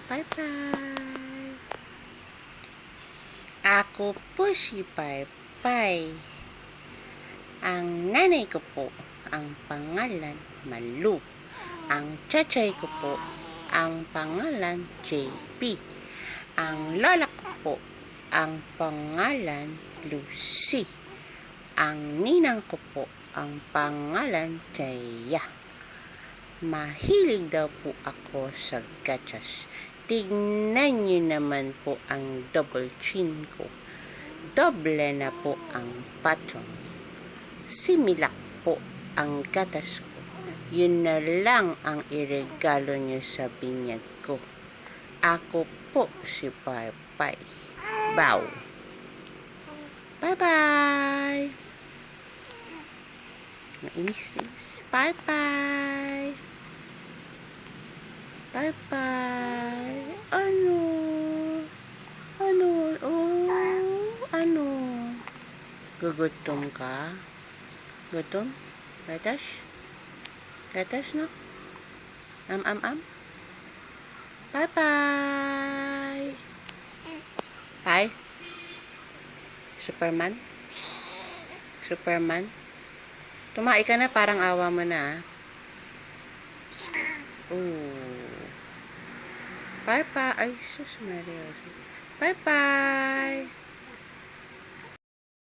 Bye-bye. Ako po si Paypay. Ang nanay ko po, ang pangalan Malu. Ang tsatay ko po, ang pangalan JP. Ang lola ko po, ang pangalan Lucy. Ang ninang ko po, ang pangalan Jaya. Mahilig daw po ako sa gachas. Tignan nyo naman po ang double chin ko. Doble na po ang patong. Similak po ang gatas ko. Yun na lang ang iregalo nyo sa binyag ko. Ako po si Paypay. Bow. Bye-bye. Mainis. Bye-bye. Bye-bye. Ano? Ano? Gugutom ka? Gutom? Gatas? Gatas, no? Am. Bye-bye. Bye. Superman? Tumae ka na, parang awa mo na. Bye-bye. Ay, sus Maria. Bye-bye.